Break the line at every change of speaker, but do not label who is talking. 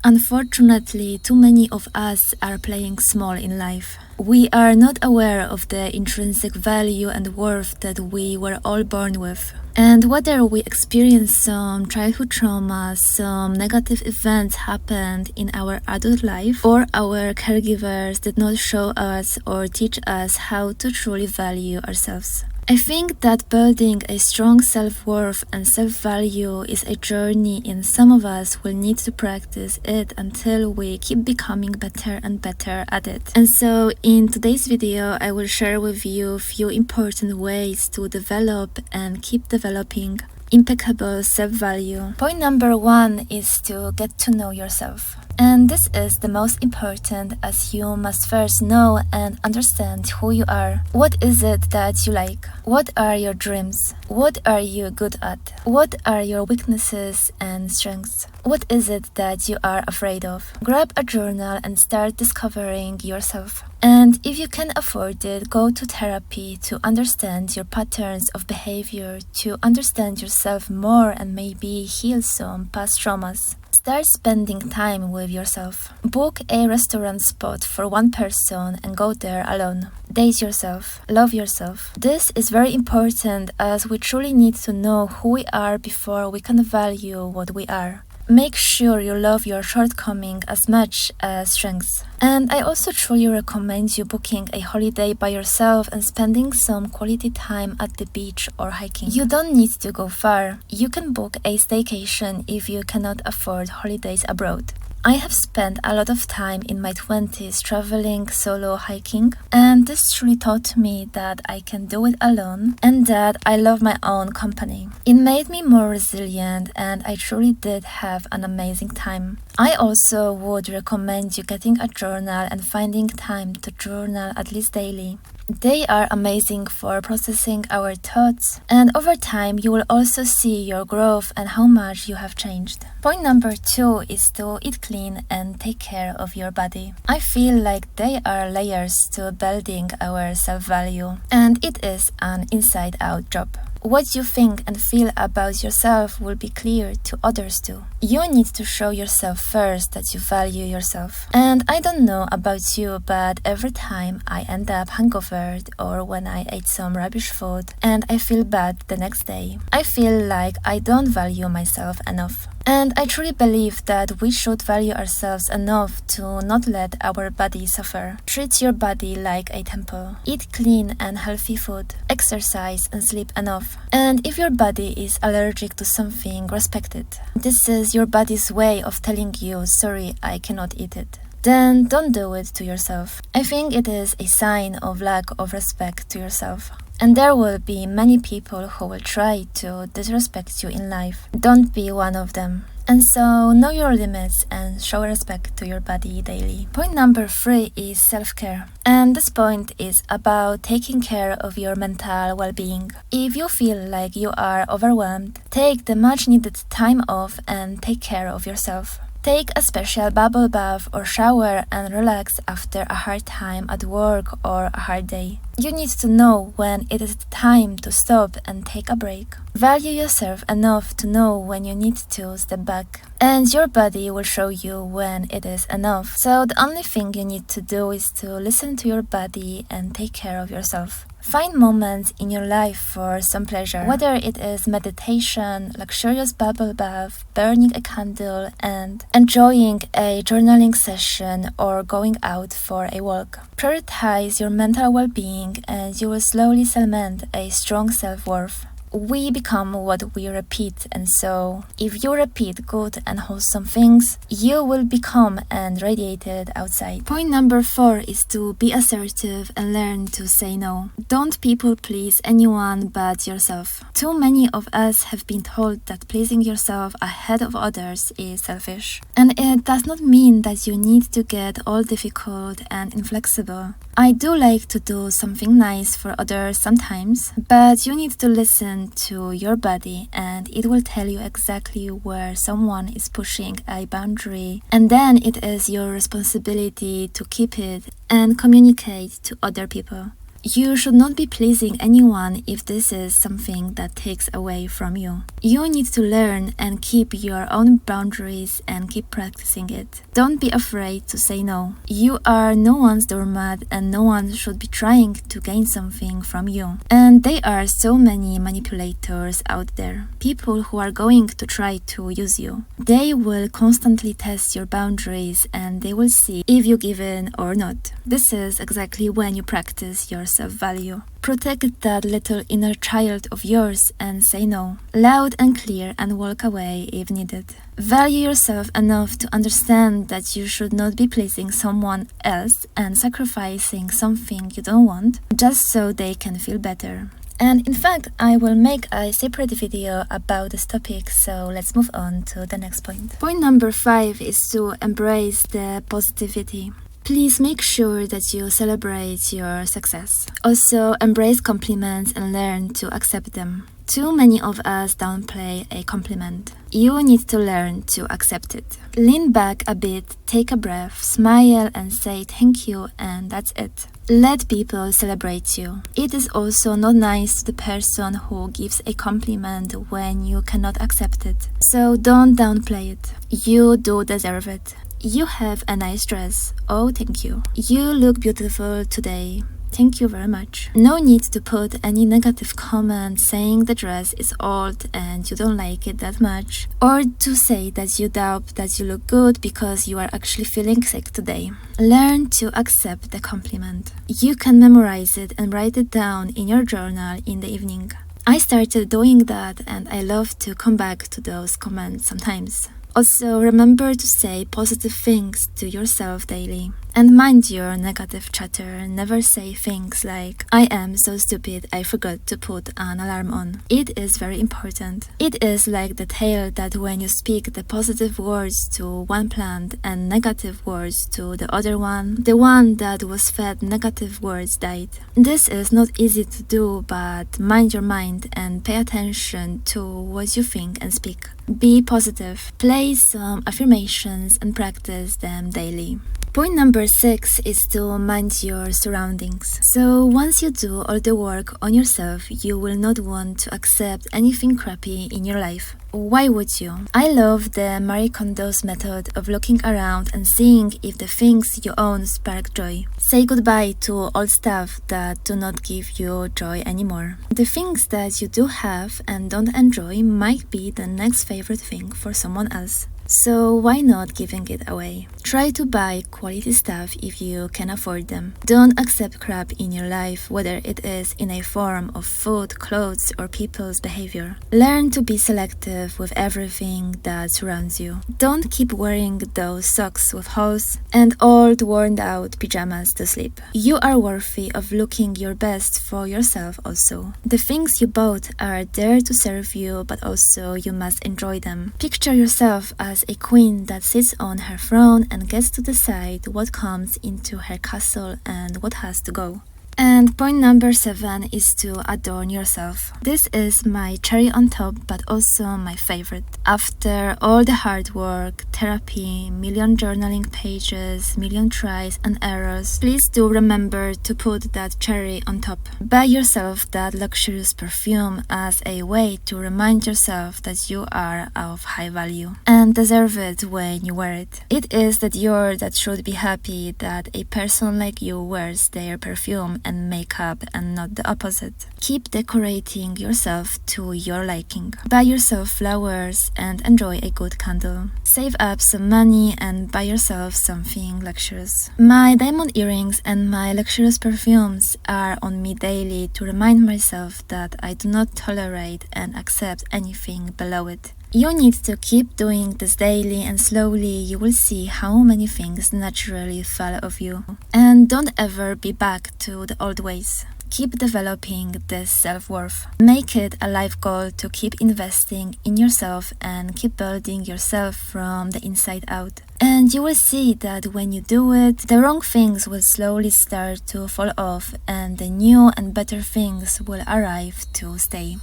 Unfortunately, too many of us are playing small in life. We are not aware of the intrinsic value and worth that we were all born with. And whether we experience some childhood trauma, some negative events happened in our adult life, or our caregivers did not show us or teach us how to truly value ourselves. I think that building a strong self-worth and self-value is a journey, and some of us will need to practice it until we keep becoming better and better at it. And so in today's video, I will share with you a few important ways to develop and keep developing impeccable self-value. Point number 1 is to get to know yourself. And this is the most important, as you must first know and understand who you are. What is it that you like? What are your dreams? What are you good at? What are your weaknesses and strengths? What is it that you are afraid of? Grab a journal and start discovering yourself. And if you can afford it, go to therapy to understand your patterns of behavior, to understand yourself more and maybe heal some past traumas. Start spending time with yourself. Book a restaurant spot for one person and go there alone. Date yourself. Love yourself. This is very important, as we truly need to know who we are before we can value what we are. Make sure you love your shortcomings as much as strengths. And I also truly recommend you booking a holiday by yourself and spending some quality time at the beach or hiking. You don't need to go far. You can book a staycation if you cannot afford holidays abroad. I have spent a lot of time in my 20s traveling solo hiking, and this truly taught me that I can do it alone and that I love my own company. It made me more resilient, and I truly did have an amazing time. I also would recommend you getting a journal and finding time to journal at least daily. They are amazing for processing our thoughts, and over time you will also see your growth and how much you have changed. Point number 2 is to eat clean and take care of your body. I feel like they are layers to building our self-value, and it is an inside-out job. What you think and feel about yourself will be clear to others too. You need to show yourself first that you value yourself. And I don't know about you, but every time I end up hungover or when I ate some rubbish food and I feel bad the next day, I feel like I don't value myself enough. And I truly believe that we should value ourselves enough to not let our body suffer. Treat your body like a temple. Eat clean and healthy food. Exercise and sleep enough. And if your body is allergic to something, respect it. This is your body's way of telling you, sorry, I cannot eat it. Then don't do it to yourself. I think it is a sign of lack of respect to yourself. And there will be many people who will try to disrespect you in life. Don't be one of them. And so know your limits and show respect to your body daily. Point number 3 is self-care. And this point is about taking care of your mental well-being. If you feel like you are overwhelmed, take the much needed time off and take care of yourself. Take a special bubble bath or shower and relax after a hard time at work or a hard day. You need to know when it is time to stop and take a break. Value yourself enough to know when you need to step back. And your body will show you when it is enough. So the only thing you need to do is to listen to your body and take care of yourself. Find moments in your life for some pleasure, whether it is meditation, luxurious bubble bath, burning a candle, and enjoying a journaling session or going out for a walk. Prioritize your mental well-being and you will slowly cement a strong self-worth. We become what we repeat, and so if you repeat good and wholesome things, you will become and radiate it outside. Point number 4 is to be assertive and learn to say no. Don't people please anyone but yourself. Too many of us have been told that pleasing yourself ahead of others is selfish. And it does not mean that you need to get all difficult and inflexible. I do like to do something nice for others sometimes, but you need to listen to your body and it will tell you exactly where someone is pushing a boundary, and then it is your responsibility to keep it and communicate to other people. You should not be pleasing anyone if this is something that takes away from you. You need to learn and keep your own boundaries and keep practicing it. Don't be afraid to say no. You are no one's doormat and no one should be trying to gain something from you. And there are so many manipulators out there. People who are going to try to use you. They will constantly test your boundaries and they will see if you give in or not. This is exactly when you practice your self-value. Protect that little inner child of yours and say no, loud and clear, and walk away if needed. Value yourself enough to understand that you should not be pleasing someone else and sacrificing something you don't want just so they can feel better. And in fact, I will make a separate video about this topic, so let's move on to the next point. Point number 5 is to embrace the positivity. Please make sure that you celebrate your success. Also, embrace compliments and learn to accept them. Too many of us downplay a compliment. You need to learn to accept it. Lean back a bit, take a breath, smile and say thank you, and that's it. Let people celebrate you. It is also not nice to the person who gives a compliment when you cannot accept it. So don't downplay it. You do deserve it. You have a nice dress. Oh, thank you. You look beautiful today. Thank you very much. No need to put any negative comment saying the dress is old and you don't like it that much, or to say that you doubt that you look good because you are actually feeling sick today. Learn to accept the compliment. You can memorize it and write it down in your journal in the evening. I started doing that and I love to come back to those comments sometimes. Also, remember to say positive things to yourself daily. And mind your negative chatter. Never say things like, I am so stupid, I forgot to put an alarm on. It is very important. It is like the tale that when you speak the positive words to one plant and negative words to the other one, the one that was fed negative words died. This is not easy to do, but mind your mind and pay attention to what you think and speak. Be positive. Play some affirmations and practice them daily. Point number 6 is to mind your surroundings. So once you do all the work on yourself, you will not want to accept anything crappy in your life. Why would you? I love the Marie Kondo's method of looking around and seeing if the things you own spark joy. Say goodbye to old stuff that do not give you joy anymore. The things that you do have and don't enjoy might be the next favorite thing for someone else. So why not giving it away? Try to buy quality stuff if you can afford them. Don't accept crap in your life, whether it is in a form of food, clothes, or people's behavior. Learn to be selective with everything that surrounds you. Don't keep wearing those socks with holes and old worn out pajamas to sleep. You are worthy of looking your best for yourself also. The things you bought are there to serve you, but also you must enjoy them. Picture yourself as a queen that sits on her throne and gets to decide what comes into her castle and what has to go. And point number 7 is to adorn yourself. This is my cherry on top, but also my favorite. After all the hard work, therapy, million journaling pages, million tries and errors, please do remember to put that cherry on top. Buy yourself that luxurious perfume as a way to remind yourself that you are of high value and deserve it when you wear it. It is that Dior that should be happy that a person like you wears their perfume and makeup and not the opposite. Keep decorating yourself to your liking. Buy yourself flowers and enjoy a good candle. Save up some money and buy yourself something luxurious. My diamond earrings and my luxurious perfumes are on me daily to remind myself that I do not tolerate and accept anything below it. You need to keep doing this daily and slowly you will see how many things naturally fall off you. And don't ever be back to the old ways. Keep developing this self-worth. Make it a life goal to keep investing in yourself and keep building yourself from the inside out. And you will see that when you do it, the wrong things will slowly start to fall off and the new and better things will arrive to stay.